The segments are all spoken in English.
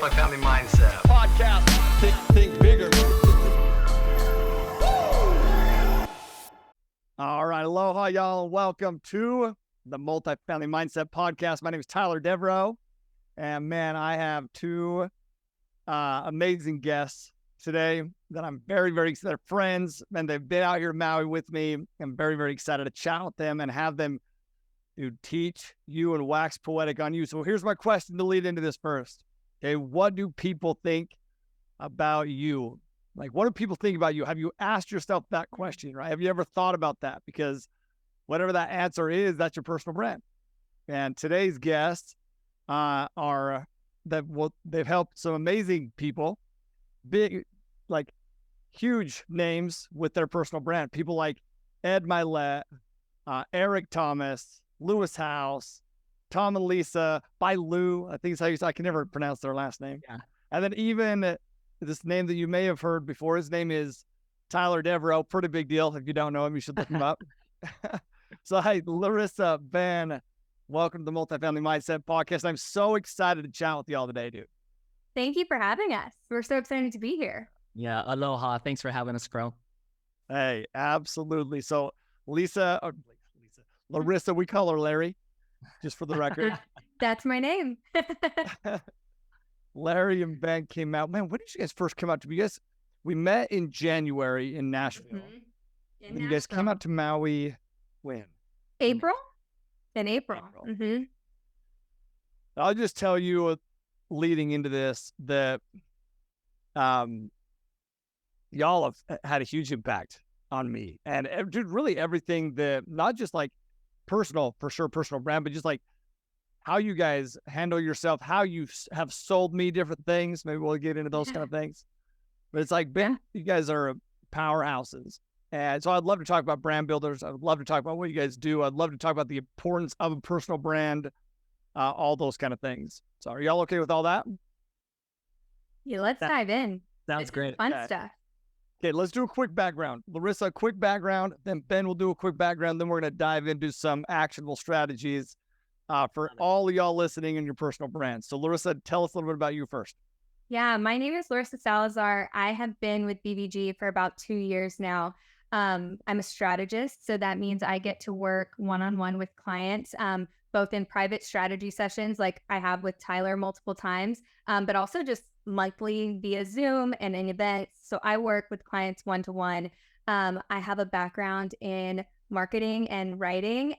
Multifamily Mindset Podcast. Think bigger. All right. Aloha, y'all, and welcome to the Multifamily Mindset Podcast. My name is Tyler Deveraux, and man, I have two amazing guests today that I'm very excited. They're friends, and they've been out here in Maui with me. I'm very excited to chat with them and have them teach you and wax poetic on you. So here's my question to lead into this first. Okay, what do people think about you? Like, what do people think about you? Have you asked yourself that question, right? Have you ever thought about that? Because whatever that answer is, that's your personal brand. And today's guests they've helped some amazing people, big, like huge names with their personal brand. People like Ed Milet, Eric Thomas, Lewis House, Tom and Lisa, by Lou, I think it's how you say. I can never pronounce their last name. Yeah. And then even this name that you may have heard before, his name is Tyler Deveraux. Pretty big deal. If you don't know him, you should look him up. So, hey, Larissa, Ben, welcome to the Multifamily Mindset Podcast. I'm so excited to chat with y'all today, dude. Thank you for having us. We're so excited to be here. Yeah, aloha. Thanks for having us, bro. Hey, absolutely. So, Larissa, we call her Larry, just for the record. That's my name. Larry and Ben came out. Man, when did you guys first come out to me? We met in January in Nashville. Mm-hmm. You guys came out to Maui when? April? In April. Mm-hmm. I'll just tell you, leading into this, that y'all have had a huge impact on me. And dude, really everything that, not just like personal brand, but just like how you guys handle yourself, how you have sold me different things. Maybe we'll get into those kind of things. But it's like, Ben, you guys are powerhouses. And so I'd love to talk about brand builders. I'd love to talk about what you guys do. I'd love to talk about the importance of a personal brand, all those kind of things. So are y'all okay with all that? Yeah, let's dive in. Sounds great. Fun stuff. Okay, let's do a quick background. Larissa, a quick background. Then Ben will do a quick background. Then we're going to dive into some actionable strategies for all of y'all listening in your personal brand. So Larissa, tell us a little bit about you first. Yeah, my name is Larissa Salazar. I have been with BVG for about 2 years now. I'm a strategist, so that means I get to work one-on-one with clients, both in private strategy sessions like I have with Tyler multiple times, but also just monthly via Zoom and in events. So I work with clients one-to-one. I have a background in marketing and writing.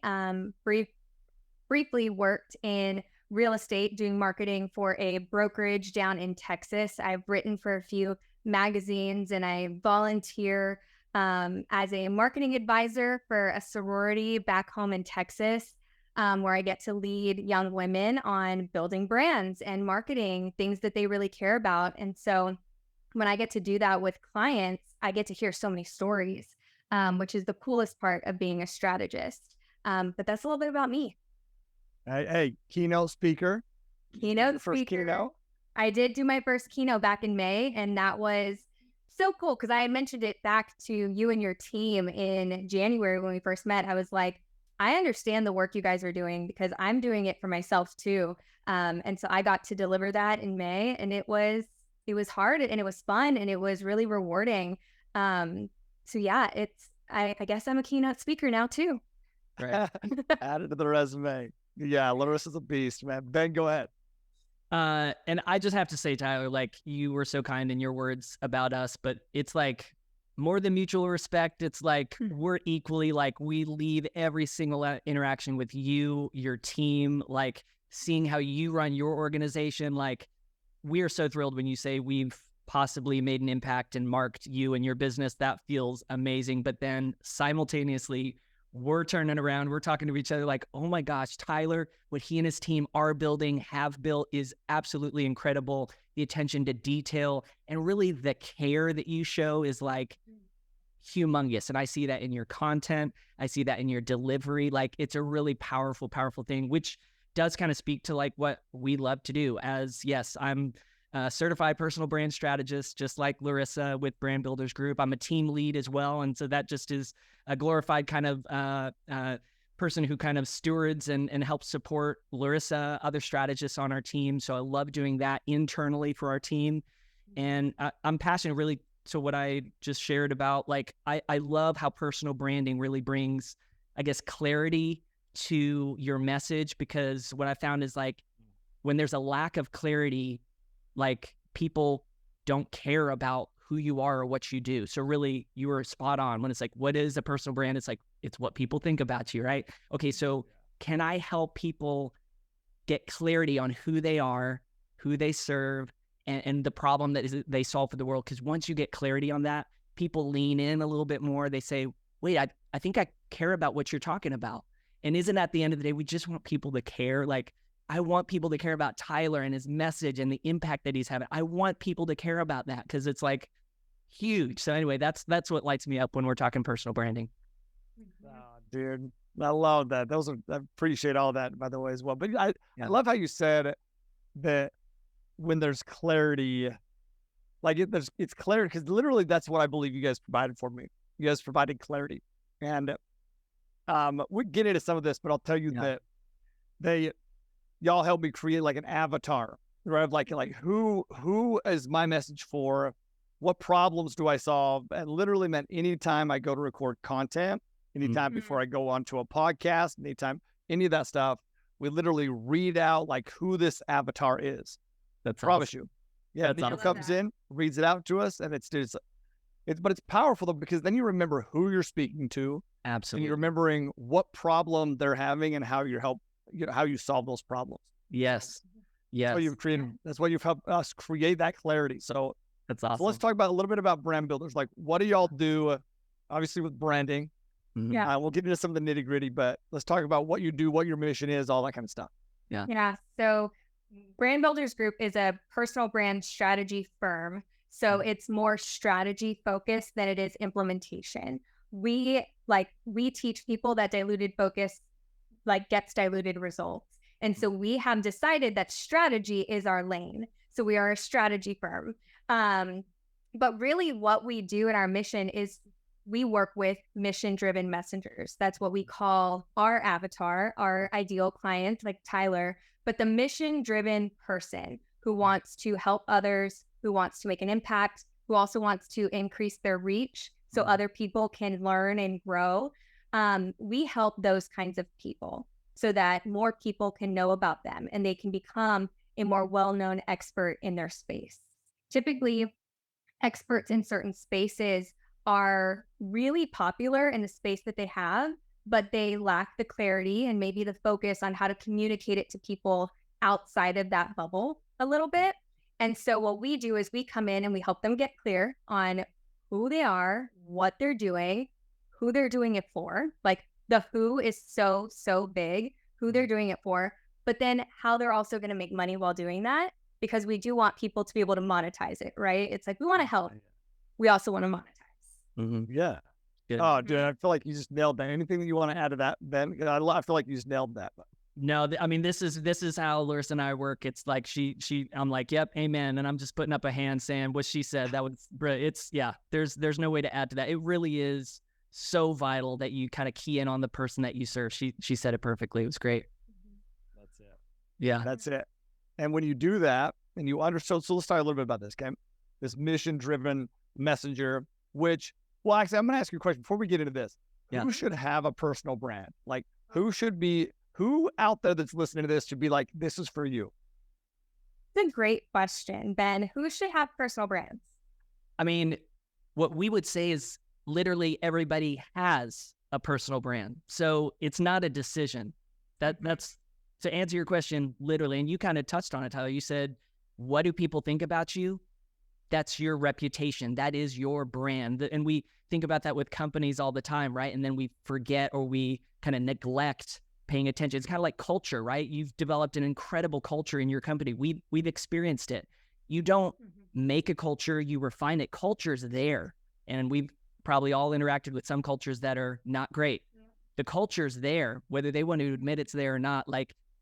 Briefly worked in real estate doing marketing for a brokerage down in Texas. I've written for a few magazines and I volunteer as a marketing advisor for a sorority back home in Texas, where I get to lead young women on building brands and marketing things that they really care about. And so when I get to do that with clients, I get to hear so many stories, which is the coolest part of being a strategist. But that's a little bit about me. Hey, keynote speaker. First keynote. I did do my first keynote back in May, and that was so cool because I had mentioned it back to you and your team in January when we first met. I was like, I understand the work you guys are doing because I'm doing it for myself too. And so I got to deliver that in May, and it was hard and it was fun and it was really rewarding. So yeah, I guess I'm a keynote speaker now too. Right. Added to the resume. Yeah, Larissa's a beast, man. Ben, go ahead. And I just have to say, Tyler, like, you were so kind in your words about us, but it's like more than mutual respect. It's like we're equally, like, we leave every single interaction with you, your team, like seeing how you run your organization. Like, we are so thrilled when you say we've possibly made an impact and marked you and your business. That feels amazing. But then simultaneously, we're turning around, we're talking to each other like, oh my gosh, Tyler, what he and his team are building, have built is absolutely incredible. The attention to detail and really the care that you show is like humongous. And I see that in your content. I see that in your delivery. Like, it's a really powerful thing, which does kind of speak to like what we love to do. As yes, I'm a certified personal brand strategist, just like Larissa with Brand Builders Group. I'm a team lead as well. And so that just is a glorified kind of person who kind of stewards and helps support Larissa, other strategists on our team. So I love doing that internally for our team. And I'm passionate really to what I just shared about, like, I love how personal branding really brings, I guess, clarity to your message, because what I found is, like, when there's a lack of clarity, like, people don't care about who you are or what you do. So really, you were spot on when it's like, what is a personal brand? It's like, it's what people think about you, right? Okay, so can I help people get clarity on who they are, who they serve, and the problem that they solve for the world? Because once you get clarity on that, people lean in a little bit more. They say, wait, I think I care about what you're talking about. And isn't at the end of the day, we just want people to care? Like, I want people to care about Tyler and his message and the impact that he's having. I want people to care about that because it's like huge. So anyway, that's what lights me up when we're talking personal branding. Oh, dude, I love that. I appreciate all that, by the way, as well. But I love how you said that when there's clarity, like it's clarity, because literally that's what I believe you guys provided for me. You guys provided clarity. And we get into some of this, but I'll tell you that y'all helped me create like an avatar, right? Of like who is my message for? What problems do I solve? And literally meant anytime I go to record content, anytime before I go on to a podcast, anytime, any of that stuff, we literally read out like who this avatar is. That's promise awesome. you. Yeah, That's Nico comes in, reads it out to us, and it's powerful though, because then you remember who you're speaking to. Absolutely. And you're remembering what problem they're having and how how you solve those problems. Yes. Yes. That's why you've helped us create that clarity. So that's awesome. So let's talk about a little bit about brand builders. Like, what do y'all do? Obviously with branding. Yeah. We'll get into some of the nitty gritty, but let's talk about what you do, what your mission is, all that kind of stuff. Yeah. So Brand Builders Group is a personal brand strategy firm. So it's more strategy focused than it is implementation. We teach people that diluted focus gets diluted results. And so we have decided that strategy is our lane. So we are a strategy firm. But really what we do in our mission is we work with mission-driven messengers. That's what we call our avatar, our ideal client, like Tyler, but the mission-driven person who wants to help others, who wants to make an impact, who also wants to increase their reach so other people can learn and grow. We help those kinds of people so that more people can know about them and they can become a more well-known expert in their space. Typically, experts in certain spaces are really popular in the space that they have, but they lack the clarity and maybe the focus on how to communicate it to people outside of that bubble a little bit. And so what we do is we come in and we help them get clear on who they are, what they're doing, who they're doing it for. Like the who is so big, who they're doing it for, but then how they're also going to make money while doing that, because we do want people to be able to monetize it, right? It's like, we want to help. We also want to monetize. Yeah. Good. Oh, dude, I feel like you just nailed that. Anything that you want to add to that, Ben? I feel like you just nailed that. No, I mean, this is how Larissa and I work. It's like I'm like, yep, amen. And I'm just putting up a hand saying what she said. That was, there's no way to add to that. It really is so vital that you kind of key in on the person that you serve. She said it perfectly. It was great. That's it. Yeah. That's it. And when you do that and you understand, so let's talk a little bit about this, okay? This mission-driven messenger, which, well, actually, I'm going to ask you a question before we get into this. Who should have a personal brand? Like, who out there that's listening to this should be like, this is for you? It's a great question, Ben. Who should have personal brands? I mean, what we would say is literally everybody has a personal brand. So it's not a decision. That's to answer your question, literally. And you kind of touched on it, Tyler. You said, what do people think about you? That's your reputation. That is your brand. And we think about that with companies all the time, right? And then we forget or we kind of neglect paying attention. It's kind of like culture, right? You've developed an incredible culture in your company. We've experienced it. You don't make a culture, you refine it. Culture's there. And we've probably all interacted with some cultures that are not great. The culture's there, whether they want to admit it's there or not,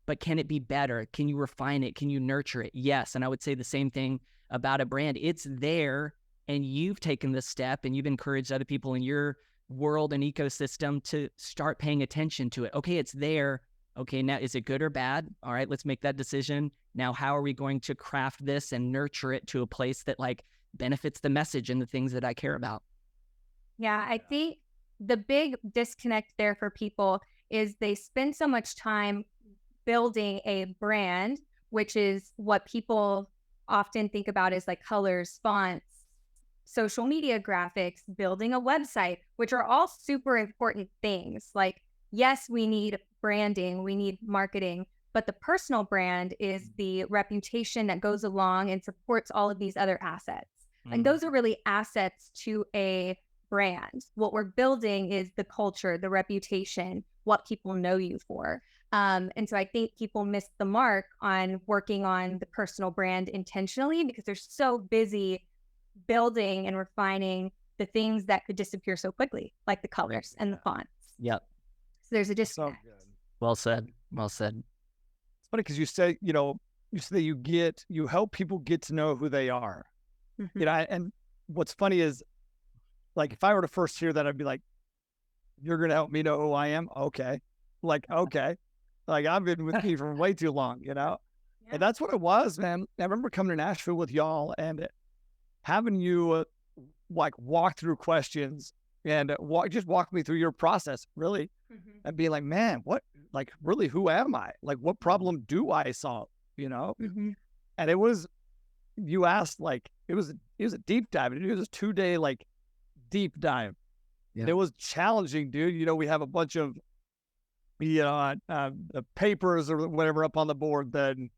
but can it be better? Can you refine it? Can you nurture it? Yes. And I would say the same thing about a brand. It's there, and you've taken this step and you've encouraged other people in your world and ecosystem to start paying attention to it. Okay, it's there. Okay, now is it good or bad? All right, let's make that decision. Now, how are we going to craft this and nurture it to a place that like benefits the message and the things that I care about? Yeah, I think the big disconnect there for people is they spend so much time building a brand, which is what people often think about as like colors, fonts, social media graphics, building a website, which are all super important things. Like, yes, we need branding, we need marketing, but the personal brand is the reputation that goes along and supports all of these other assets. And those are really assets to a brand. What we're building is the culture, the reputation, what people know you for. And so I think people miss the mark on working on the personal brand intentionally because they're so busy building and refining the things that could disappear so quickly, like the colors and the fonts. Yep. So there's a disconnect. So good. Well said. Well said. It's funny because you say you help people get to know who they are. Mhm. And what's funny is, like, if I were to first hear that, I'd be like, you're going to help me know who I am? Okay. Like, okay. Like, I've been with you for way too long, Yeah. And that's what it was, man. I remember coming to Nashville with y'all and having you like walk through questions and just walk me through your process, really, Mhm. and be like, man, like, really, who am I? Like, what problem do I solve? Mhm. And it was, you asked, like, it was a deep dive. It was a 2-day, like, deep dive. Yeah. And it was challenging, dude. We have a bunch of, the papers or whatever up on the board. Then,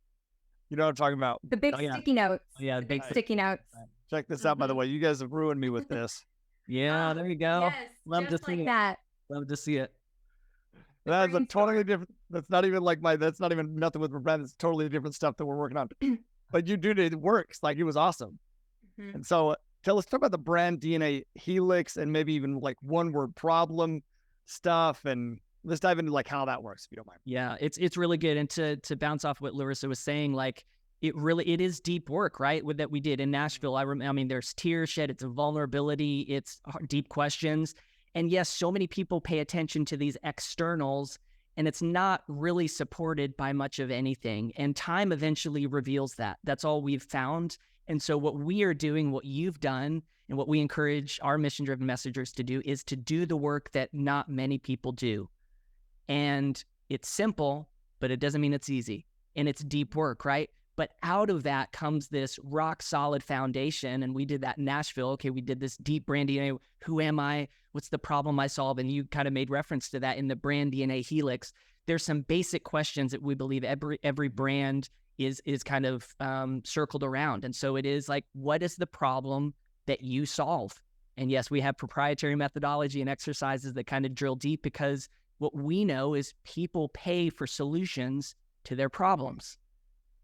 you know what I'm talking about. The big Oh, yeah. sticky notes. Oh, yeah, The big big sticky notes. Check this out, by the Mhm. way. You guys have ruined me with this. Yeah, there you go. Yes, Love to just see like it. that. Love to see it. That's a brainstorm. totally different. That's not even nothing with my brand. It's totally different stuff that we're working on. But you do it works. Like, it was awesome. Mhm. And so let's talk about the brand DNA helix and maybe even like one word problem stuff. And let's dive into like how that works, if you don't mind. Yeah, it's really good. And to bounce off what Larissa was saying, like it is deep work, right? That we did in Nashville. I mean, there's tears shed, it's a vulnerability, it's deep questions. And yes, so many people pay attention to these externals and it's not really supported by much of anything. And time eventually reveals that. That's all we've found. And so what we are doing, what you've done, and what we encourage our mission-driven messengers to do is to do the work that not many people do. And it's simple, but it doesn't mean it's easy. And it's deep work, right? But out of that comes this rock solid foundation. And we did that in Nashville. Okay, we did this deep brand DNA. Who am I? What's the problem I solve? And you kind of made reference to that in the brand DNA helix. There's some basic questions that we believe every brand is kind of circled around. And so it is like, what is the problem that you solve? And yes, we have proprietary methodology and exercises that kind of drill deep because what we know is people pay for solutions to their problems.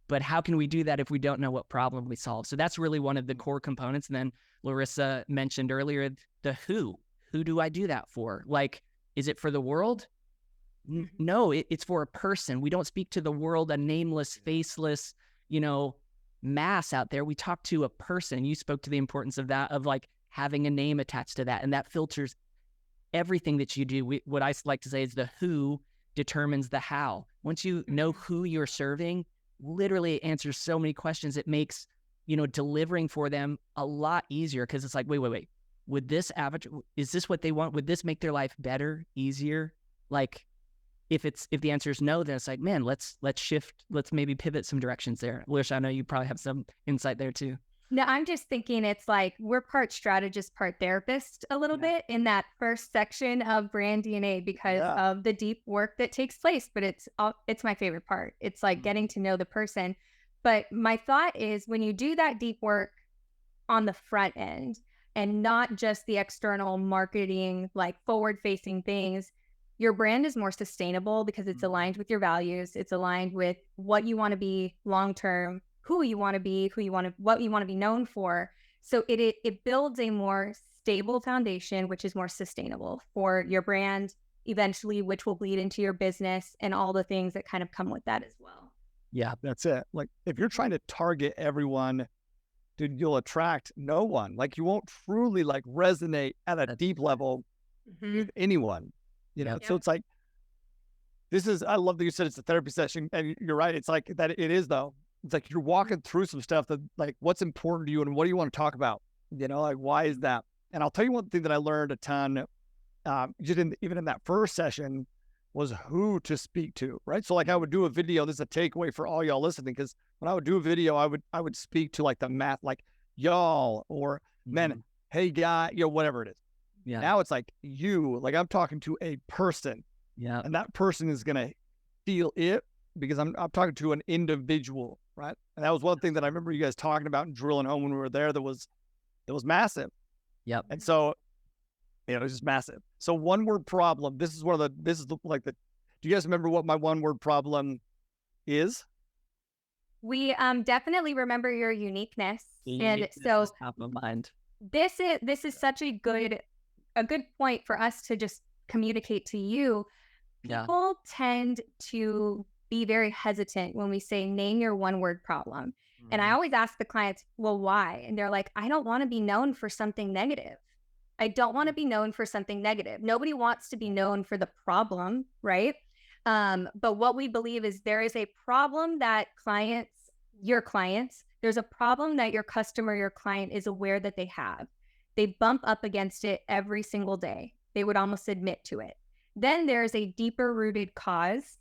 But how can we do that if we don't know what problem we solve? So that's really one of the core components. And then Larissa mentioned earlier, the who. Who do I do that for? Like, is it for the world? No, it's for a person. We don't speak to the world, a nameless, faceless, mass out there. We talk to a person. You spoke to the importance of that, of like having a name attached to that. And that filters everything that you do. What I like to say is the who determines the how. Once you know who you're serving, literally it answers so many questions. It makes, delivering for them a lot easier because it's like, wait. Would this avatar, is this what they want? Would this make their life better, easier? Like, if the answer is no, then it's like, man, let's shift, let's maybe pivot some directions there. Larissa, I know you probably have some insight there too. No, I'm just thinking it's like we're part strategist, part therapist a little bit in that first section of brand DNA because of the deep work that takes place. But it's my favorite part. It's like getting to know the person. But my thought is when you do that deep work on the front end and not just the external marketing, like forward-facing things, your brand is more sustainable because it's aligned with your values. It's aligned with what you want to be long-term, who you want to be, what you want to be known for. So it builds a more stable foundation, which is more sustainable for your brand eventually, which will bleed into your business and all the things that kind of come with that as well. Yeah, that's it. Like, if you're trying to target everyone, dude, you'll attract no one. Like, you won't truly like resonate at a deep level with anyone, you know? Yep. So it's like, I love that you said it's a therapy session, and you're right. It's like that. It is though. It's like you're walking through some stuff that, like, what's important to you and what do you want to talk about? You know, like, why is that? And I'll tell you one thing that I learned a ton, even in that first session, was who to speak to, right? So like I would do a video. This is a takeaway for all y'all listening, because when I would do a video, I would speak to like the math, like y'all, or men, hey guy, you know, whatever it is. Yeah. Now it's like like I'm talking to a person. Yeah. And that person is gonna feel it because I'm talking to an individual, right? And that was one thing that I remember you guys talking about and drilling home when we were there. That was massive. Yep. And so, you know, it's just massive. So one word problem. Do you guys remember what my one word problem is? We definitely remember your uniqueness. And so is top of mind. this is such a good point for us to just communicate to you. People tend to be very hesitant when we say name your one word problem. And I always ask the clients, well, why? And they're like, I don't want to be known for something negative. I don't want to be known for something negative. Nobody wants to be known for the problem, right? But what we believe is there is a problem that your clients, there's a problem that your customer, your client is aware that they have. They bump up against it every single day. They would almost admit to it. Then there's a deeper rooted cause.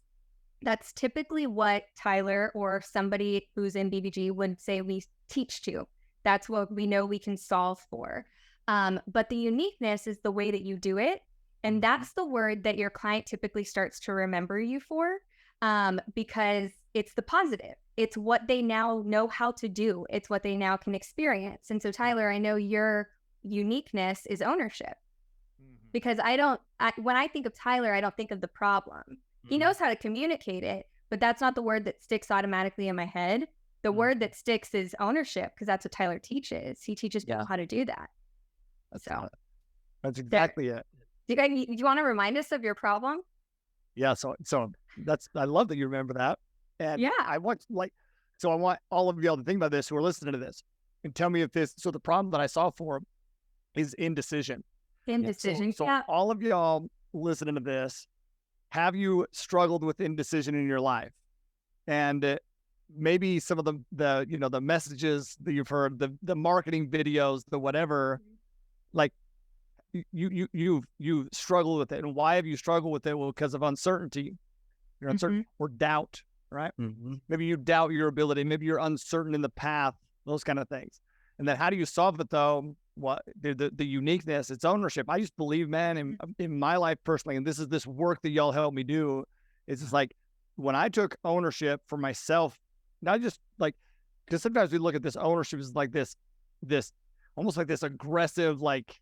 That's typically what Tyler or somebody who's in BBG would say we teach to. That's what we know we can solve for. But the uniqueness is the way that you do it. And that's the word that your client typically starts to remember you for, because it's the positive. It's what they now know how to do. It's what they now can experience. And so, Tyler, I know your uniqueness is ownership. Because when I think of Tyler, I don't think of the problem. He knows how to communicate it, but that's not the word that sticks automatically in my head. The word that sticks is ownership, because that's what Tyler teaches. He teaches people how to do that. That's exactly it. Do you want to remind us of your problem? Yeah. So I love that you remember that. And I want all of y'all to think about this who are listening to this and tell me if the problem that I saw for is indecision. Indecision. So all of y'all listening to this, have you struggled with indecision in your life? And maybe some of the messages that you've heard, the marketing videos, the whatever, like you struggled with it. And why have you struggled with it? Well, because of uncertainty. You're uncertain or doubt, right? Maybe you doubt your ability. Maybe you're uncertain in the path, those kind of things. And then how do you solve it though? What the uniqueness, it's ownership. I just believe, man, in my life personally, and this is this work that y'all helped me do, it's just like when I took ownership for myself, not just like, because sometimes we look at this ownership as like this almost like this aggressive, like,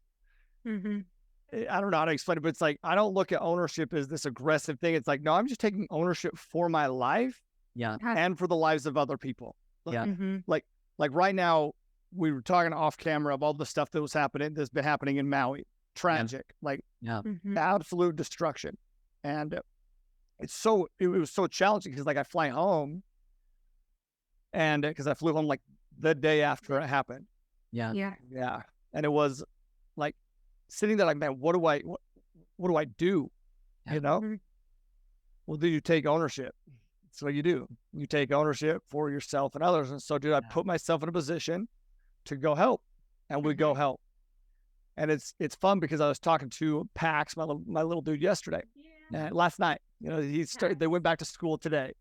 I don't know how to explain it, but it's like, I don't look at ownership as this aggressive thing. It's like, no, I'm just taking ownership for my life and for the lives of other people. Like right now, we were talking off camera of all the stuff that's been happening in Maui. Tragic, absolute destruction. And it was so challenging because like I fly home and because I flew home like the day after it happened. Yeah. And it was like sitting there like, man, what do I do? You know? Well, do you take ownership? That's what you do. You take ownership for yourself and others. And so, dude, I put myself in a position to go help, and we go help. And it's fun because I was talking to Pax, my little dude, yesterday, last night. You know, they went back to school today.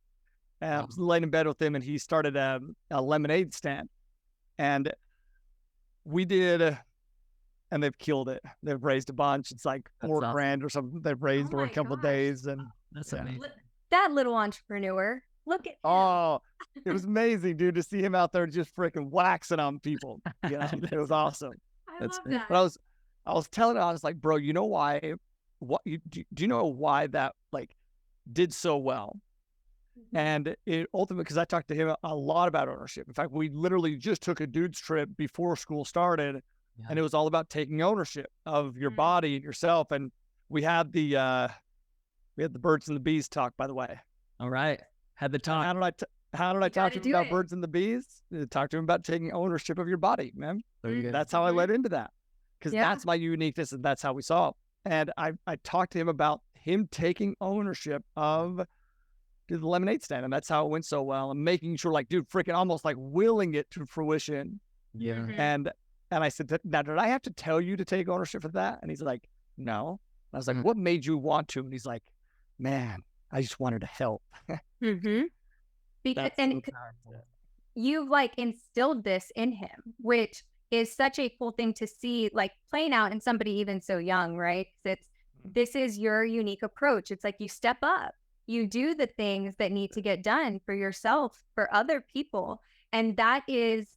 I was laying in bed with him, and he started a lemonade stand, and we did, and they've killed it. They've raised a bunch. It's like $4,000 or something. They've raised over a couple of days, and that's amazing. That little entrepreneur. Look at him. Oh, it was amazing, dude, to see him out there just freaking waxing on people. You know, it was awesome. I love that. But I was telling him, I was like, bro, you know why? Do you know why that like did so well? And it ultimately, because I talked to him a lot about ownership. In fact, we literally just took a dude's trip before school started, and it was all about taking ownership of your body and yourself. And we had the birds and the bees talk, by the way. All right. Had the talk. How did I talk to him about birds and the bees? Talk to him about taking ownership of your body, man. That's how I led into that, because that's my uniqueness, and that's how we saw it. And I talked to him about him taking ownership of the lemonade stand. And that's how it went so well. And making sure, like, dude, freaking almost like willing it to fruition. Yeah. Mhm. And I said, now, did I have to tell you to take ownership of that? And he's like, no. I was like, what made you want to? And he's like, man, I just wanted to help. Because That's and so powerful. you've like instilled this in him, which is such a cool thing to see, like playing out in somebody even so young, right? This is your unique approach. It's like you step up, you do the things that need to get done for yourself, for other people. And that is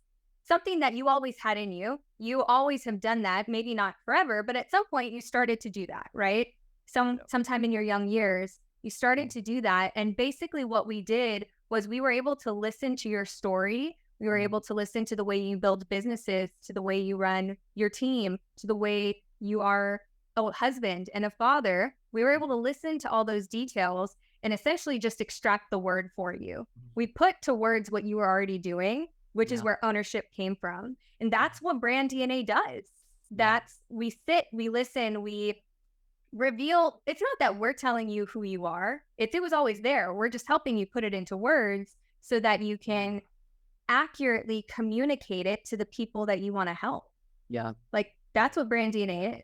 something that you always had in you. You always have done that, maybe not forever, but at some point you started to do that, right? Sometime in your young years, you started to do that. And basically what we did was we were able to listen to your story. We were able to listen to the way you build businesses, to the way you run your team, to the way you are a husband and a father. We were able to listen to all those details and essentially just extract the word for you. We put to words what you were already doing, which is where ownership came from. And that's what brand DNA does. That's we sit, we listen, we reveal. It's not that we're telling you who you are. It was always there. We're just helping you put it into words so that you can accurately communicate it to the people that you want to help. Yeah. Like that's what brand DNA is.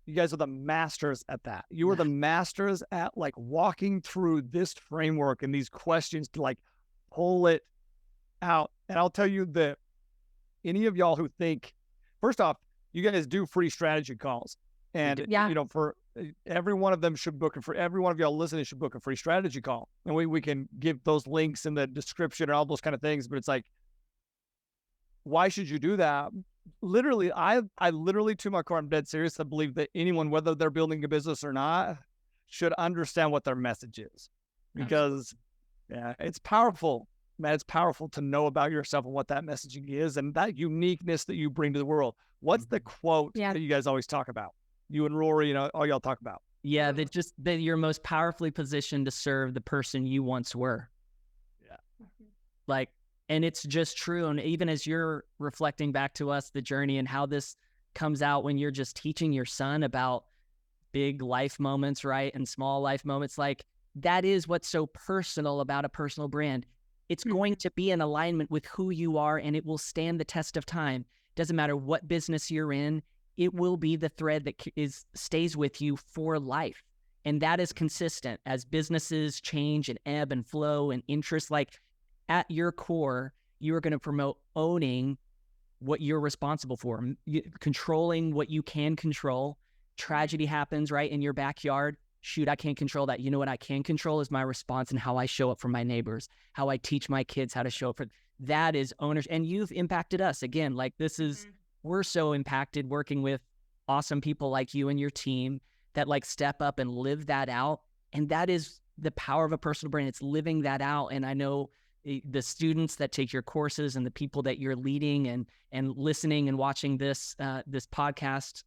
You guys are the masters at that. You are the masters at like walking through this framework and these questions to like pull it out. And I'll tell you that any of y'all who think, first off, you guys do free strategy calls. And, you know, for every one of them should book, and for every one of y'all listening should book a free strategy call. And we can give those links in the description and all those kind of things. But it's like, why should you do that? Literally, I literally, to my core, I'm dead serious. I believe that anyone, whether they're building a business or not, should understand what their message is. Because, it's powerful. Man, it's powerful to know about yourself and what that messaging is and that uniqueness that you bring to the world. What's the quote that you guys always talk about? You and Rory, all y'all talk about. Yeah, that you're most powerfully positioned to serve the person you once were. Yeah. Like, and it's just true. And even as you're reflecting back to us, the journey and how this comes out when you're just teaching your son about big life moments, right? And small life moments, like that is what's so personal about a personal brand. It's going to be in alignment with who you are, and it will stand the test of time. Doesn't matter what business you're in, it will be the thread that stays with you for life. And that is consistent as businesses change and ebb and flow and interest. Like at your core, you are going to promote owning what you're responsible for, controlling what you can control. Tragedy happens right in your backyard. Shoot, I can't control that. You know what I can control is my response and how I show up for my neighbors, how I teach my kids how to show up for. That is ownership. And you've impacted us again. Like this is, we're so impacted working with awesome people like you and your team that like step up and live that out. And that is the power of a personal brand. It's living that out. And I know the students that take your courses and the people that you're leading and listening and watching this podcast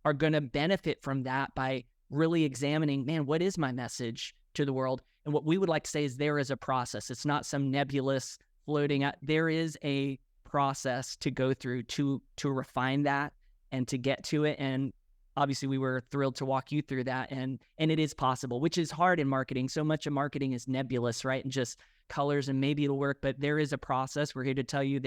are going to benefit from that by really examining, man, what is my message to the world? And what we would like to say is there is a process. It's not some nebulous floating out. There is a process to go through to refine that and to get to it. And obviously we were thrilled to walk you through that. And it is possible, which is hard in marketing. So much of marketing is nebulous, right? And just colors and maybe it'll work, but there is a process. We're here to tell you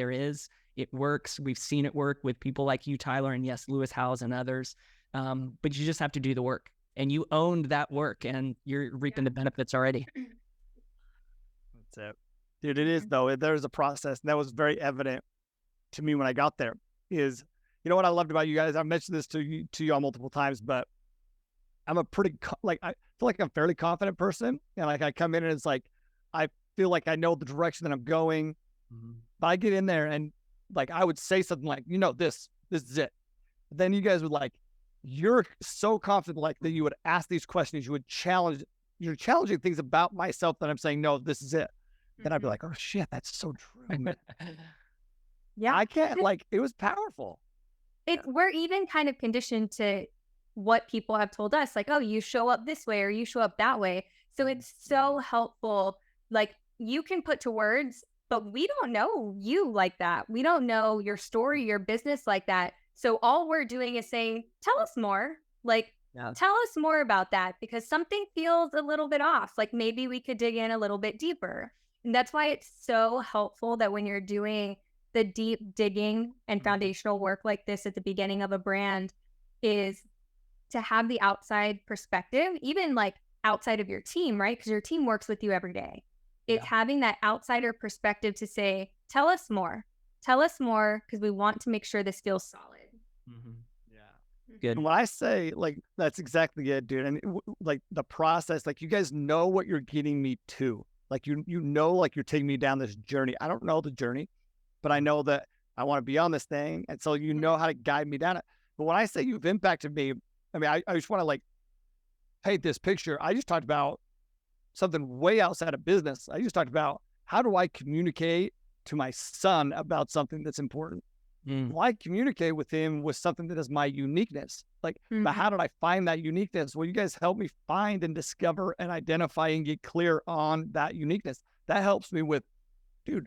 it works. We've seen it work with people like you, Tyler, and yes, Lewis Howes and others. But you just have to do the work. And you owned that work and you're reaping the benefits already. That's it. Dude, it is though. There's a process. And that was very evident to me when I got there is, you know what I loved about you guys? I've mentioned this to y'all multiple times, but I'm a pretty, I feel like I'm a fairly confident person. And like I come in and it's like, I feel like I know the direction that I'm going. But I get in there and like, I would say something like, this is it. But then you guys would like, you're so confident like that you would ask these questions, you would you're challenging things about myself that I'm saying, no, this is it. Then I'd be like, oh shit, that's so true. Yeah. I can't it was powerful. We're even kind of conditioned to what people have told us, like, oh, you show up this way or you show up that way. So it's so helpful. Like you can put to words, but we don't know you like that. We don't know your story, your business like that. So all we're doing is saying, tell us more. Like, Tell us more about that, because something feels a little bit off. Like maybe we could dig in a little bit deeper. And that's why it's so helpful that when you're doing the deep digging and foundational work like this at the beginning of a brand, is to have the outside perspective, even like outside of your team, right? Because your team works with you every day. It's having that outsider perspective to say, tell us more, because we want to make sure this feels solid. Good. And when I say like, that's exactly it, dude. And like the process, like you guys know what you're getting me to. Like you know, like you're taking me down this journey. I don't know the journey, but I know that I want to be on this thing. And so you know how to guide me down it. But when I say you've impacted me, I mean, I just want to like paint this picture. I just talked about something way outside of business. I just talked about how do I communicate to my son about something that's important. Well, I communicate with him with something that is my uniqueness. Like, but how did I find that uniqueness? Well, you guys help me find and discover and identify and get clear on that uniqueness. That helps me with, dude,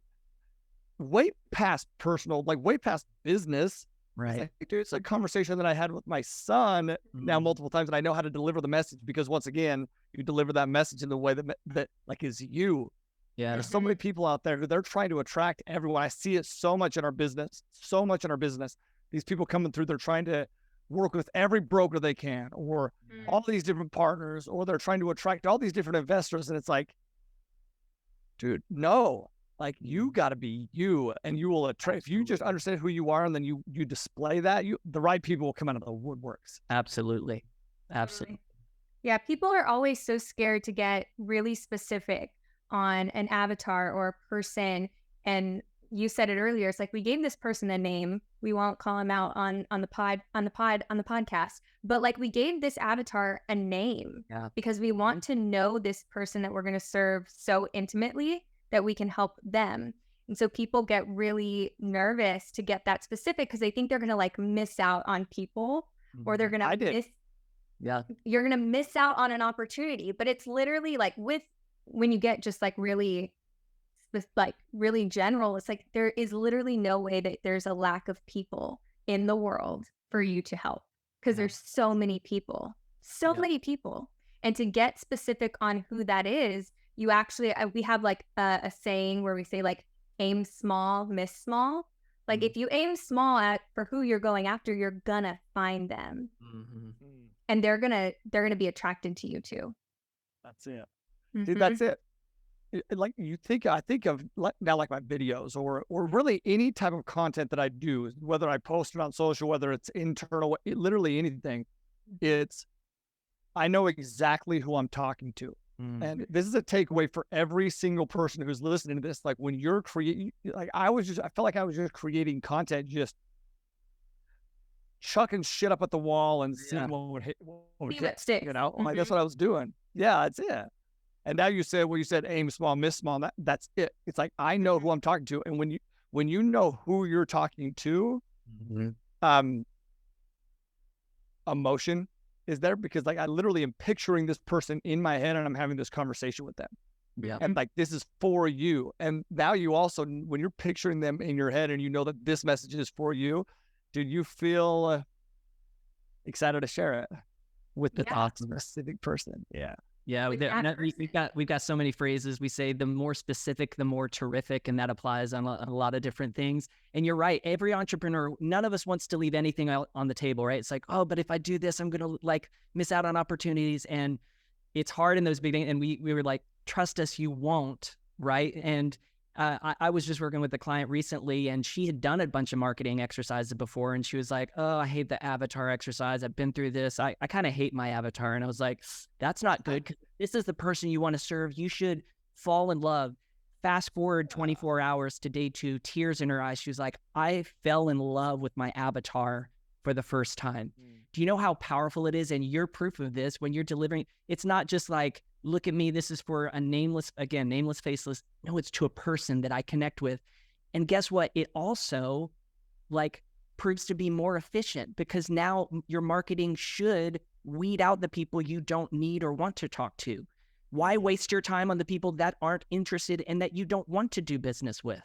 way past personal, like way past business. Right. Like, dude, it's a conversation that I had with my son now multiple times, and I know how to deliver the message because once again, you deliver that message in the way that like is you. Yeah. There's so many people out there who they're trying to attract everyone. I see it so much in our business, These people coming through, they're trying to work with every broker they can, or all these different partners, or they're trying to attract all these different investors. And it's like, dude, no, like you got to be you, and you will attract. If you just understand who you are and then you display that, the right people will come out of the woodworks. Absolutely. Yeah, people are always so scared to get really specific on an avatar or a person. And you said it earlier, it's like we gave this person a name. We won't call him out on the podcast, but like we gave this avatar a name because we want to know this person that we're going to serve so intimately that we can help them. And so people get really nervous to get that specific because they think they're going to like miss out on people, or they're going to you're going to miss out on an opportunity. But it's literally like when you get just like really general, it's like there is literally no way that there's a lack of people in the world for you to help, because there's so many people. And to get specific on who that is, you actually, we have like a saying where we say like, aim small, miss small. Like if you aim small for who you're going after, you're gonna find them, and they're gonna be attracted to you too. That's it. Dude, that's it. Like I think of now like my videos or really any type of content that I do, whether I post it on social, whether it's internal, literally anything, I know exactly who I'm talking to. And this is a takeaway for every single person who's listening to this. Like when you're creating, like I felt like I was just creating content, just chucking shit up at the wall and seeing what would hit, you know, like that's what I was doing. Yeah, that's it. And now you said, aim small, miss small. That's it. It's like, I know who I'm talking to. And when you know who you're talking to, emotion is there, because like I literally am picturing this person in my head and I'm having this conversation with them. Yeah. And like, this is for you. And now you also, when you're picturing them in your head and you know that this message is for you, dude, you feel excited to share it with the thoughts of a specific person. Yeah. Yeah, we've got so many phrases. We say the more specific, the more terrific, and that applies on a lot of different things. And you're right. Every entrepreneur, none of us wants to leave anything on the table, right? It's like, oh, but if I do this, I'm going to like miss out on opportunities. And it's hard in those beginnings. And we were like, trust us, you won't, right? And I was just working with a client recently, and she had done a bunch of marketing exercises before, and she was like, oh, I hate the avatar exercise. I've been through this. I kind of hate my avatar. And I was like, that's not good, because this is the person you want to serve. You should fall in love. Fast forward 24 hours to day 2, tears in her eyes. She was like, I fell in love with my avatar for the first time. Do you know how powerful it is? And you're proof of this when you're delivering. It's not just like, look at me, this is for a nameless, faceless. No, it's to a person that I connect with. And guess what? It also like proves to be more efficient, because now your marketing should weed out the people you don't need or want to talk to. Why waste your time on the people that aren't interested and that you don't want to do business with?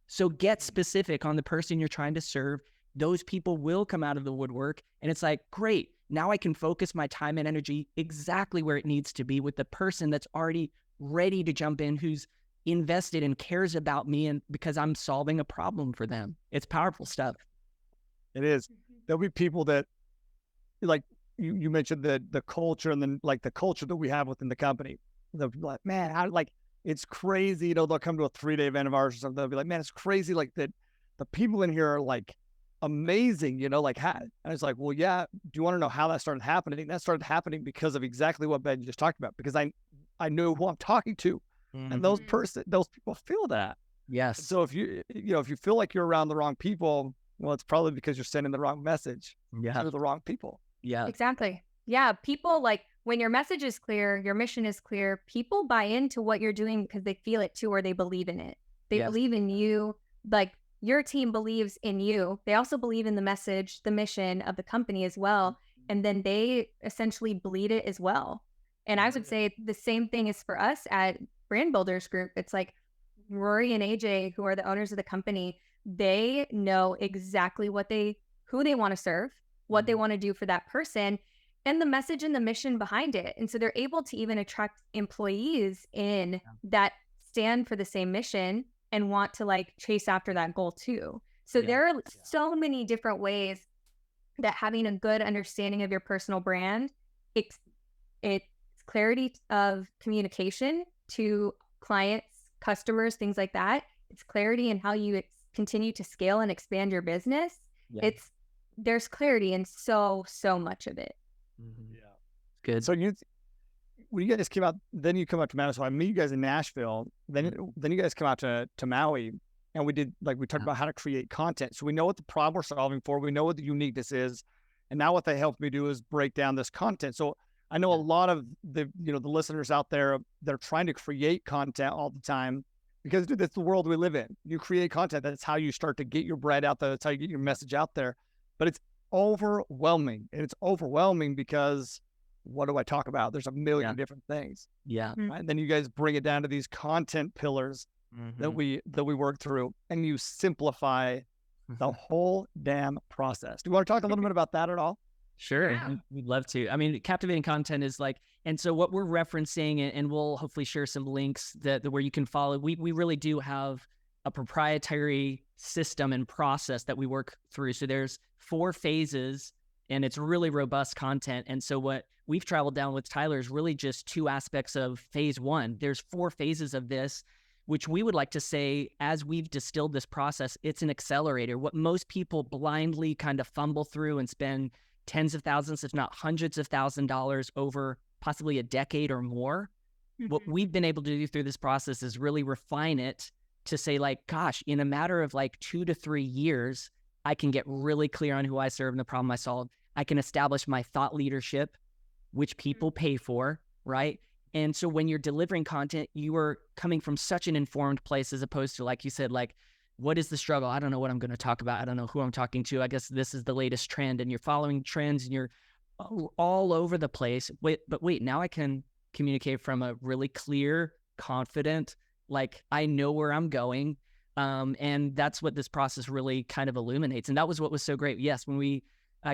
So get specific on the person you're trying to serve. Those people will come out of the woodwork, and it's like, great. now I can focus my time and energy exactly where it needs to be with the person that's already ready to jump in, who's invested and cares about me, and because I'm solving a problem for them. It's powerful stuff. It is. There'll be people that, like you mentioned the culture, and then like the culture that we have within the company. They'll be like, man, it's crazy. They'll come to a 3-day event of ours or something. They'll be like, man, it's crazy. Like that the people in here are like amazing, like how, and it's like, well, yeah. Do you want to know how that started happening? That started happening because of exactly what Ben just talked about, because I know who I'm talking to. And those people feel that. Yes. So if if you feel like you're around the wrong people, well, it's probably because you're sending the wrong message to the wrong people. Yeah. Exactly. Yeah. People, like, when your message is clear, your mission is clear, people buy into what you're doing because they feel it too, or they believe in it. They believe in you. Like, your team believes in you. They also believe in the message, the mission of the company as well. And then they essentially bleed it as well. And I would say the same thing is for us at Brand Builders Group. It's like Rory and AJ, who are the owners of the company, they know exactly who they want to serve, what they want to do for that person, and the message and the mission behind it. And so they're able to even attract employees in that stand for the same mission and want to like chase after that goal too. So there are so many different ways that having a good understanding of your personal brand, it's clarity of communication to clients, customers, things like that. It's clarity in how you continue to scale and expand your business. There's clarity in so much of it. Yeah. Good. So when you guys came out, then you come out to Maui. So I meet you guys in Nashville. Then you guys come out to Maui, and we talked about how to create content. So we know what the problem we're solving for. We know what the uniqueness is, and now what they helped me do is break down this content. So I know a lot of the listeners out there, they're trying to create content all the time because, dude, that's the world we live in. You create content. That's how you start to get your bread out there. That's how you get your message out there. But it's overwhelming, and it's overwhelming because what do I talk about? There's a million different things. Yeah. Right? And then you guys bring it down to these content pillars that we work through, and you simplify the whole damn process. Do you want to talk a little bit about that at all? Sure. Yeah. We'd love to. I mean, captivating content is like, and so what we're referencing, and we'll hopefully share some links that where you can follow. We really do have a proprietary system and process that we work through. So there's 4 phases, and it's really robust content. And so what we've traveled down with Tyler is really just 2 aspects of phase 1. There's 4 phases of this, which we would like to say, as we've distilled this process, it's an accelerator. What most people blindly kind of fumble through and spend tens of thousands, if not hundreds of $1,000s over possibly a decade or more. What we've been able to do through this process is really refine it to say, like, gosh, in a matter of like 2 to 3 years, I can get really clear on who I serve and the problem I solve. I can establish my thought leadership, which people pay for, right? And so when you're delivering content, you are coming from such an informed place, as opposed to, like you said, like, what is the struggle? I don't know what I'm going to talk about. I don't know who I'm talking to. I guess this is the latest trend, and you're following trends, and you're all over the place. Wait, now I can communicate from a really clear, confident, like, I know where I'm going. And that's what this process really kind of illuminates. And that was what was so great. Yes, when we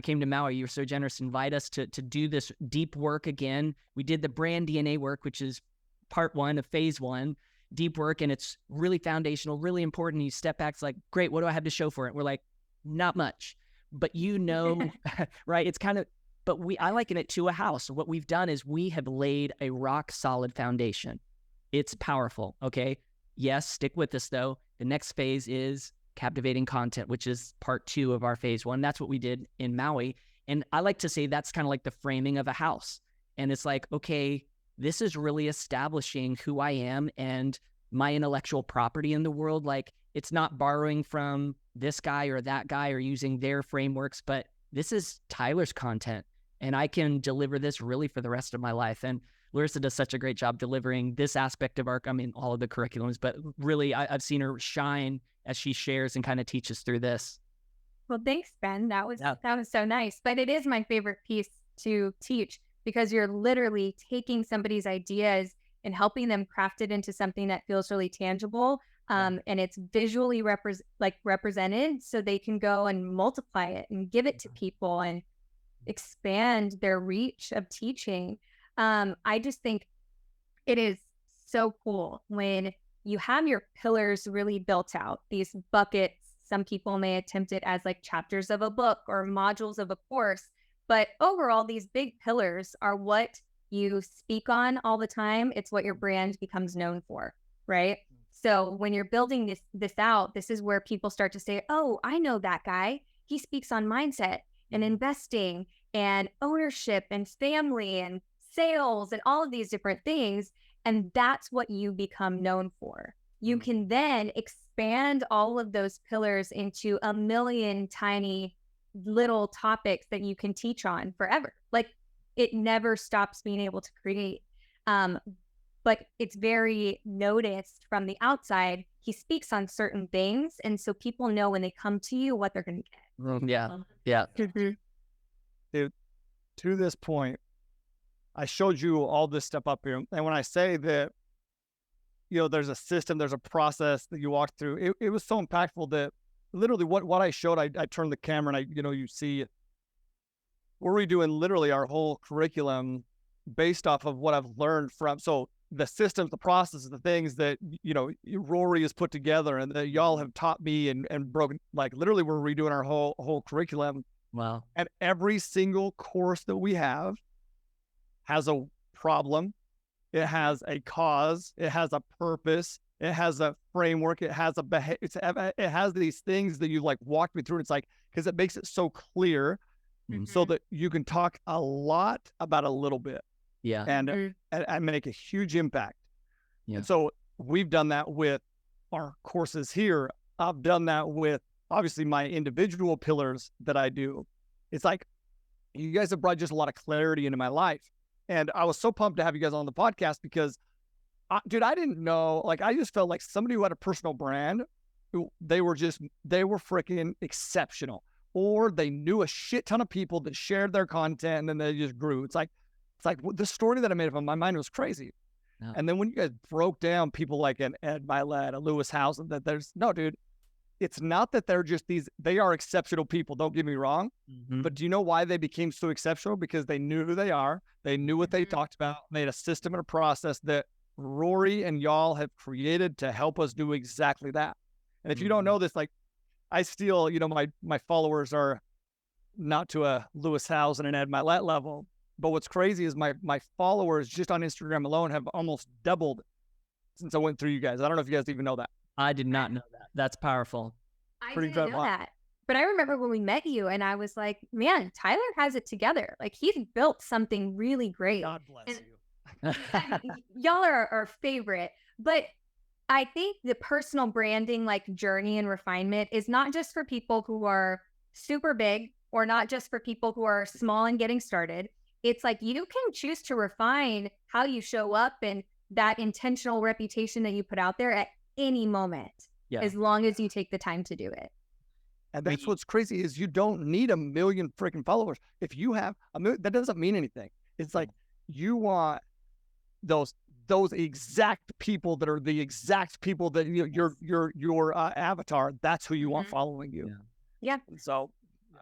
came to Maui, you were so generous to invite us to do this deep work again. We did the brand DNA work, which is part 1 of phase 1. Deep work, and it's really foundational, really important. You step back, it's like, great, what do I have to show for it? We're like, not much, but right? It's kind of, but I liken it to a house. What we've done is we have laid a rock solid foundation. It's powerful. Okay. Yes. Stick with us though. The next phase is captivating content, which is part 2 of our phase 1. That's what we did in Maui. And I like to say that's kind of like the framing of a house. And it's like, okay, this is really establishing who I am and my intellectual property in the world. Like, it's not borrowing from this guy or that guy or using their frameworks, but this is Tyler's content, and I can deliver this really for the rest of my life. And Larissa does such a great job delivering this aspect of all of the curriculums, but really I've seen her shine as she shares and kind of teaches through this. Well, thanks, Ben. That was so nice. But it is my favorite piece to teach, because you're literally taking somebody's ideas and helping them craft it into something that feels really tangible. And it's visually represented, so they can go and multiply it and give it to people. And expand their reach of teaching. I just think it is so cool when you have your pillars really built out, these buckets. Some people may attempt it as like chapters of a book or modules of a course, but overall, these big pillars are what you speak on all the time. It's what your brand becomes known for, right? So when you're building this out, this is where people start to say, oh, I know that guy. He speaks on mindset and investing and ownership and family and sales and all of these different things. And that's what you become known for. You can then expand all of those pillars into a million tiny little topics that you can teach on forever. Like it never stops being able to create. But it's very noticed from the outside. He speaks on certain things. And so people know when they come to you what they're going to get. Yeah. Dude, to this point, I showed you all this stuff up here. And when I say that, there's a system, there's a process that you walk through, it was so impactful that literally what I showed, I turned the camera and you see we're redoing literally our whole curriculum based off of what I've learned from. So the systems, the processes, the things that, Rory has put together and that y'all have taught me and broken, like literally we're redoing our whole curriculum. Wow. And every single course that we have has a problem. It has a cause. It has a purpose. It has a framework. It has it has these things that you like walked me through. And it's like, because it makes it so clear so that you can talk a lot about a little bit. Yeah. And make a huge impact. Yeah. And so we've done that with our courses here. I've done that with obviously my individual pillars that I do. It's like, you guys have brought just a lot of clarity into my life. And I was so pumped to have you guys on the podcast because, dude, I didn't know, like, I just felt like somebody who had a personal brand, they were freaking exceptional, or they knew a shit ton of people that shared their content and then they just grew. It's like the story that I made up in my mind was crazy. Yeah. And then when you guys broke down people like an Ed Milet, a Lewis Housen, dude, it's not that they are exceptional people. Don't get me wrong. But do you know why they became so exceptional? Because they knew who they are. They knew what they talked about. They had a system and a process that Rory and y'all have created to help us do exactly that. And if you don't know this, like I still, my followers are not to a Lewis Housen and Ed Milet level. But what's crazy is my followers just on Instagram alone have almost doubled since I went through you guys. I don't know if you guys even know that. I did not know that. That's powerful. I didn't know that. But I remember when we met you and I was like, man, Tyler has it together. Like he's built something really great. God bless you. Y'all are our favorite. But I think the personal branding like journey and refinement is not just for people who are super big or not just for people who are small and getting started. It's like you can choose to refine how you show up and that intentional reputation that you put out there at any moment, as long as you take the time to do it. And that's what's crazy is you don't need a million freaking followers. If you have a million, that doesn't mean anything. It's like you want those exact people that are the exact people that your avatar. That's who you want following you. Yeah. So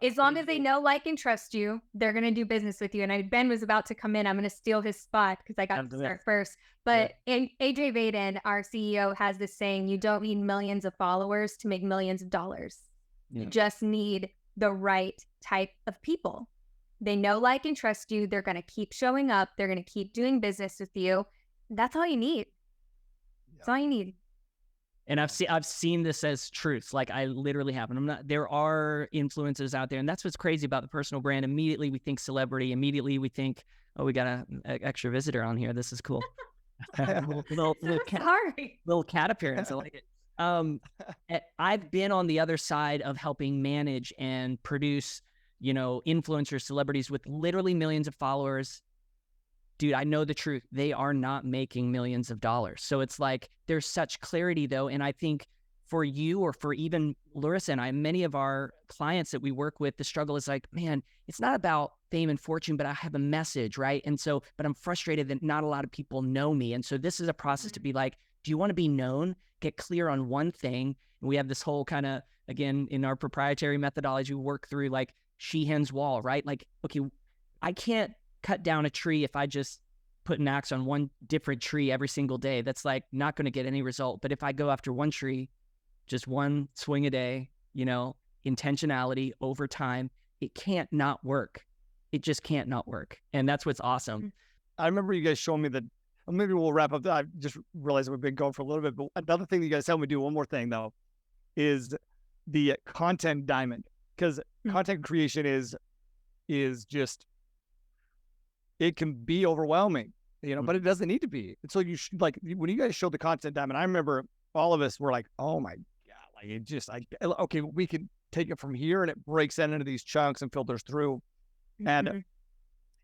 as long as they know, like, and trust you, they're going to do business with you. And Ben was about to come in. I'm going to steal his spot because I got to start first. But AJ Vaden, our CEO, has this saying, you don't need millions of followers to make millions of dollars. You just need the right type of people. They know, like, and trust you. They're going to keep showing up. They're going to keep doing business with you. That's all you need. That's all you need. And I've seen this as truth. Like I literally have. And there are influencers out there. And that's what's crazy about the personal brand. Immediately we think celebrity. Immediately we think, oh, we got an extra visitor on here. This is cool. little cat appearance. I like it. I've been on the other side of helping manage and produce, influencers, celebrities with literally millions of followers. Dude, I know the truth. They are not making millions of dollars. So it's like there's such clarity though. And I think for you or for even Larissa and I, many of our clients that we work with, the struggle is like, man, it's not about fame and fortune, but I have a message, right? And so, but I'm frustrated that not a lot of people know me. And so this is a process to be like, do you want to be known? Get clear on one thing. And we have this whole kind of, again, in our proprietary methodology, we work through like, Sheehan's wall, right? Like, okay, I can't cut down a tree if I just put an axe on one different tree every single day. That's like not going to get any result. But if I go after one tree, just one swing a day, intentionality over time, it can't not work. It just can't not work. And that's what's awesome. I remember you guys showing me that. Maybe we'll wrap up. I just realized we've been going for a little bit, but another thing that you guys helped me do, one more thing though, is the content diamond. Because content creation is just, it can be overwhelming, but it doesn't need to be. And so you should, like, when you guys showed the content diamond, I remember all of us were like, oh my God, okay, we can take it from here, and it breaks that into these chunks and filters through. And do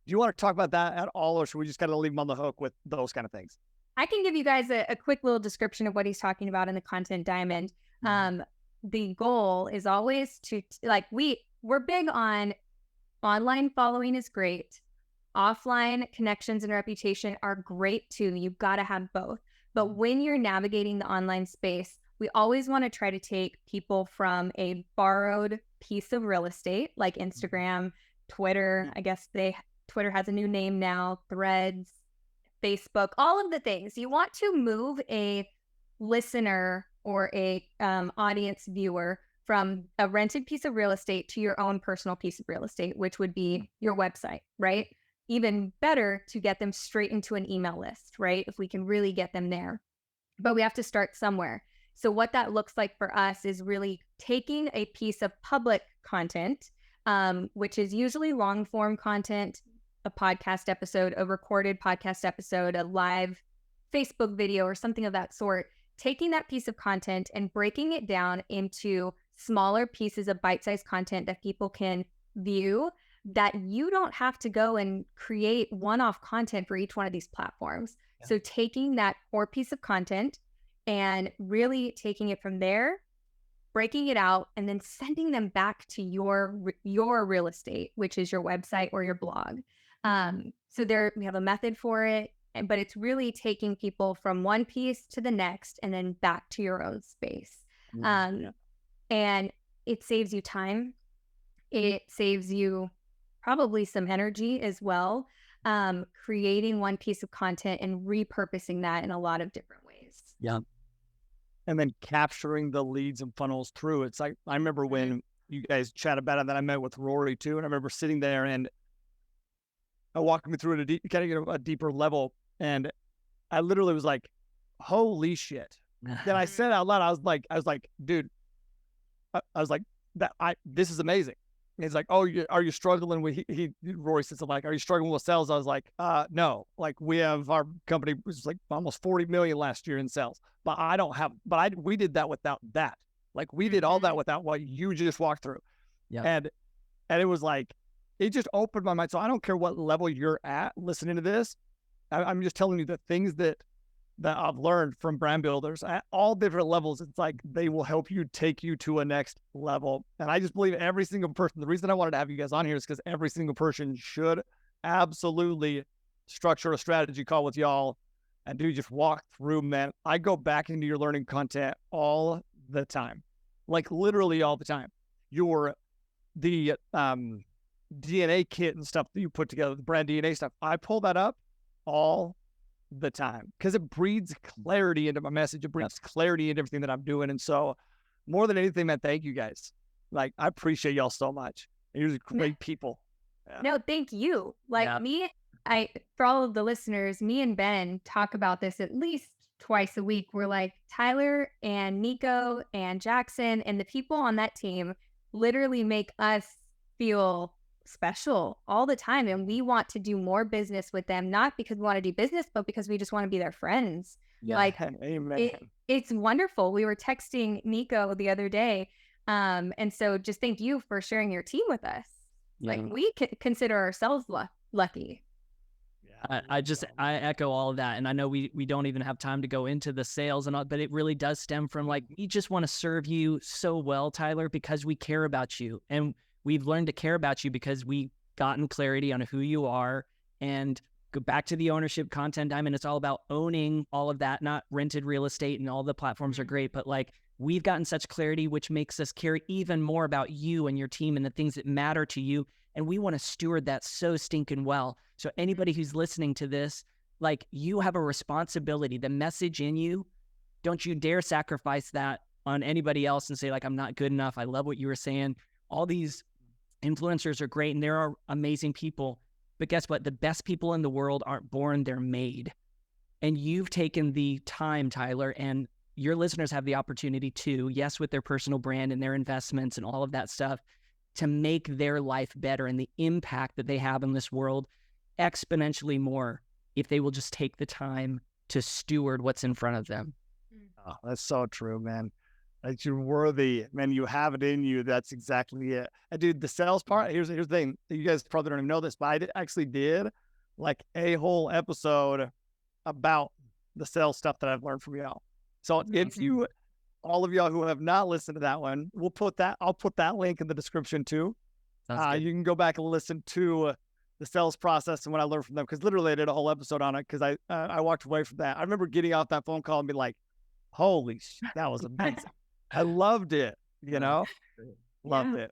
you want to talk about that at all, or should we just kind of leave them on the hook with those kind of things? I can give you guys a quick little description of what he's talking about in the content diamond. The goal is always to, like, we're big on online following is great. Offline connections and reputation are great too. You've got to have both. But when you're navigating the online space, we always want to try to take people from a borrowed piece of real estate, like Instagram, Twitter. I guess Twitter has a new name now, Threads, Facebook, all of the things. You want to move a listener or a audience viewer from a rented piece of real estate to your own personal piece of real estate, which would be your website, right? Even better to get them straight into an email list, right? If we can really get them there. But we have to start somewhere. So what that looks like for us is really taking a piece of public content, which is usually long form content, a podcast episode, a recorded podcast episode, a live Facebook video, or something of that sort, taking that piece of content and breaking it down into smaller pieces of bite-sized content that people can view, that you don't have to go and create one-off content for each one of these platforms. Yeah. So taking that core piece of content and really taking it from there, breaking it out, and then sending them back to your real estate, which is your website or your blog. So there, we have a method for it, but it's really taking people from one piece to the next and then back to your own space. And it saves you time. It saves you probably some energy as well, creating one piece of content and repurposing that in a lot of different ways. Yeah. And then capturing the leads and funnels through. It's like, I remember when you guys chat about it, and then I met with Rory too. And I remember sitting there and walking me through it a deeper level. And I literally was like, holy shit. Then I said out loud, I was like, dude, this is amazing. And he's like, oh, are you struggling with, Rory said something like, are you struggling with sales? I was like, no, like our company was like almost 40 million last year in sales, but we did that without that. Like we did all that without what you just walked through. Yeah. And it was like, it just opened my mind. So I don't care what level you're at listening to this. I'm just telling you the things that I've learned from brand builders at all different levels. It's like they will help you take you to a next level. And I just believe every single person, the reason I wanted to have you guys on here is because every single person should absolutely structure a strategy call with y'all and just walk through, man. I go back into your learning content all the time, like literally all the time. The DNA kit and stuff that you put together, the brand DNA stuff, I pull that up all the time because it breeds clarity into my message. It brings clarity into everything that I'm doing. And so more than anything, man, thank you guys. Like, I appreciate y'all so much. You're just great people. Yeah. No, thank you. For all of the listeners, me and Ben talk about this at least twice a week. We're like, Tyler and Nico and Jackson and the people on that team literally make us feel special all the time, and we want to do more business with them, not because we want to do business, but because we just want to be their friends. Amen. It's wonderful. We were texting Nico the other day, and so just thank you for sharing your team with us. Like, we consider ourselves lucky. I echo all of that, and I know we don't even have time to go into the sales and all, but it really does stem from, like, we just want to serve you so well, Tyler, because we care about you, and we've learned to care about you because we've gotten clarity on who you are. And go back to the ownership content diamond. It's all about owning all of that, not rented real estate, and all the platforms are great, but like we've gotten such clarity, which makes us care even more about you and your team and the things that matter to you. And we want to steward that so stinking well. So anybody who's listening to this, like, you have a responsibility. The message in you, don't you dare sacrifice that on anybody else and say, like, I'm not good enough. I love what you were saying. All these influencers are great and there are amazing people. But guess what? The best people in the world aren't born, they're made. And you've taken the time, Tyler, and your listeners have the opportunity too, yes, with their personal brand and their investments and all of that stuff, to make their life better and the impact that they have in this world exponentially more if they will just take the time to steward what's in front of them. Oh, that's so true, man. Like, you're worthy, man. You have it in you. That's exactly it. And dude, the sales part, here's the thing. You guys probably don't even know this, but I actually did like a whole episode about the sales stuff that I've learned from y'all. So if you, all of y'all who have not listened to that one, I'll put that link in the description too. You can go back and listen to the sales process and what I learned from them. Cause literally I did a whole episode on it. Cause I walked away from that. I remember getting off that phone call and be like, holy shit, that was amazing. I loved it, you know, loved it.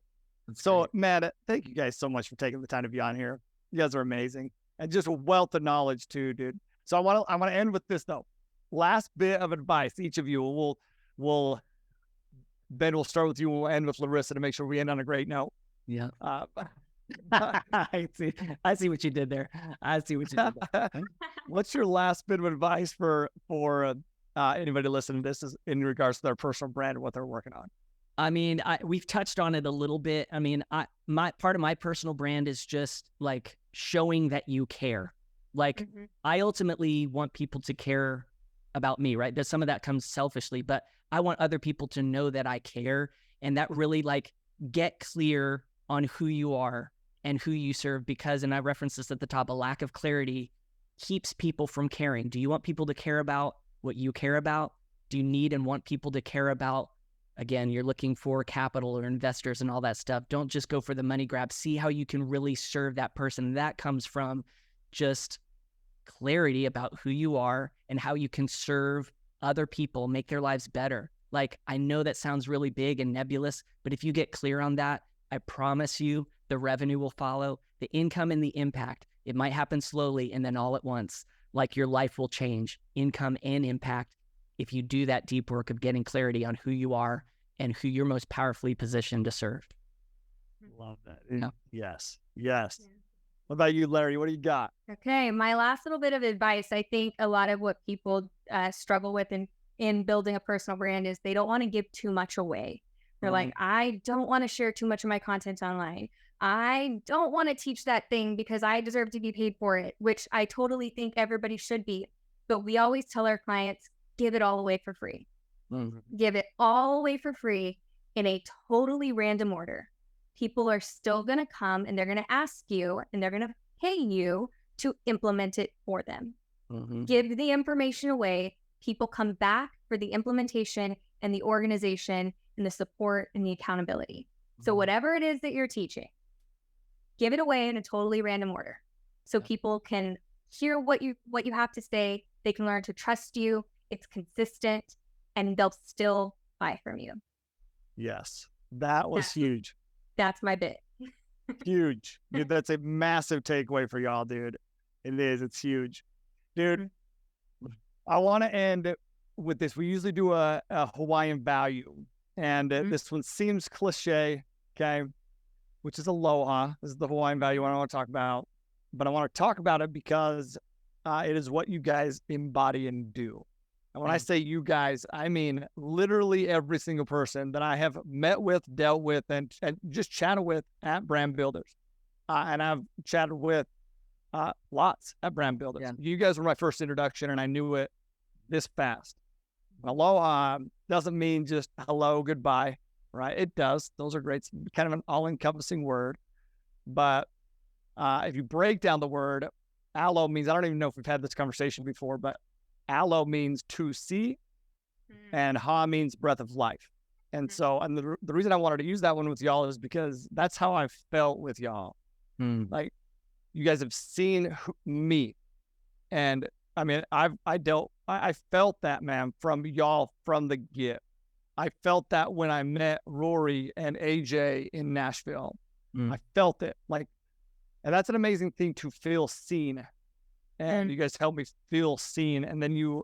So great. Man, thank you guys so much for taking the time to be on here. You guys are amazing and just a wealth of knowledge too, dude. So I want to end with this though. Last bit of advice, each of you will Ben, we'll start with you. We'll end with Larissa to make sure we end on a great note. Yeah. I see what you did there. What's your last bit of advice for anybody listening to this is in regards to their personal brand and what they're working on? I mean, we've touched on it a little bit. I mean, my part of my personal brand is just like showing that you care. Like, I ultimately want people to care about me, right? Some of that comes selfishly, but I want other people to know that I care, and that really, like, get clear on who you are and who you serve, because, and I referenced this at the top, a lack of clarity keeps people from caring. Do you want people to care about what you care about? Do you need and want people to care about, again, you're looking for capital or investors and all that stuff. Don't just go for the money grab. See how you can really serve that person. That comes from just clarity about who you are and how you can serve other people, make their lives better. Like, I know that sounds really big and nebulous, but if you get clear on that, I promise you the revenue will follow, the income and the impact. It might happen slowly and then all at once. Like, your life will change, income and impact, if you do that deep work of getting clarity on who you are and who you're most powerfully positioned to serve. Love that. Yeah. Yes. Yeah. What about you, Larry? What do you got? Okay. My last little bit of advice, I think a lot of what people struggle with in building a personal brand is they don't want to give too much away. They're like, I don't want to share too much of my content online. I don't want to teach that thing because I deserve to be paid for it, which I totally think everybody should be. But we always tell our clients, give it all away for free. Give it all away for free in a totally random order. People are still going to come and they're going to ask you and they're going to pay you to implement it for them. Give the information away. People come back for the implementation and the organization and the support and the accountability. So whatever it is that you're teaching, give it away in a totally random order so people can hear what you have to say. They can learn to trust you. It's consistent and they'll still buy from you. Yes. That was huge. That's my bit. Huge. Dude, that's a massive takeaway for y'all, dude. It is. It's huge. Dude, I want to end with this. We usually do a Hawaiian value. And this one seems cliche, okay, which is aloha. This is the Hawaiian value I want to talk about. But I want to talk about it because it is what you guys embody and do. And when I say you guys, I mean literally every single person that I have met with, dealt with, and just chatted with at Brand Builders. And I've chatted with lots at Brand Builders. Yeah. You guys were my first introduction, and I knew it this fast. Aloha doesn't mean just hello, goodbye, right? It does. Those are great. It's kind of an all-encompassing word. But if you break down the word, alo means, I don't even know if we've had this conversation before, but alo means to see, and ha means breath of life. And so, and the reason I wanted to use that one with y'all is because that's how I felt with y'all. Like, you guys have seen me, and I mean, I felt that, man, from y'all from the get. I felt that when I met Rory and AJ in Nashville. I felt it like, and that's an amazing thing to feel seen. And you guys helped me feel seen. And then you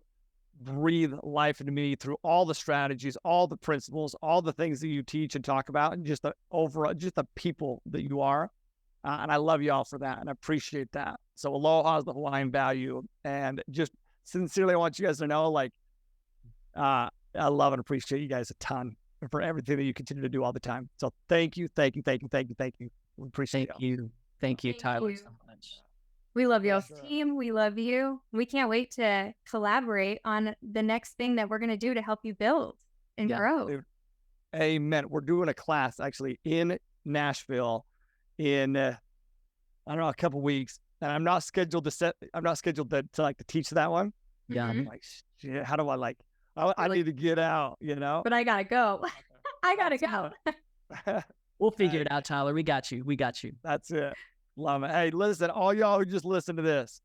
breathe life into me through all the strategies, all the principles, all the things that you teach and talk about, and just the overall, just the people that you are. And I love you all for that and I appreciate that. So aloha is the Hawaiian value. And just sincerely, I want you guys to know, like, I love and appreciate you guys a ton for everything that you continue to do all the time. So thank you. We appreciate you. Thank you, Tyler, so much. We love y'all's team. We love you. We can't wait to collaborate on the next thing that we're going to do to help you build and grow. Dude. Amen. We're doing a class actually in Nashville in, I don't know, a couple weeks. And I'm not scheduled to teach that one. Yeah. I'm like, shit, how do I need to get out, But I got to go. I got to go. We'll figure it out, Tyler. We got you. That's it. Love it. Hey, listen, all y'all who just listen to this,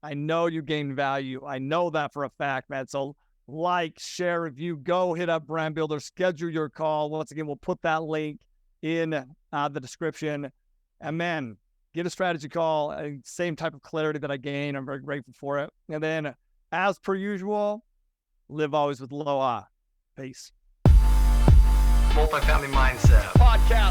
I know you gain value. I know that for a fact, man. So like, share, review, go hit up Brand Builder, schedule your call. Once again, we'll put that link in the description. And man, get a strategy call, same type of clarity that I gain. I'm very grateful for it. And then as per usual, live always with aloha. Peace. Multifamily Mindset Podcast.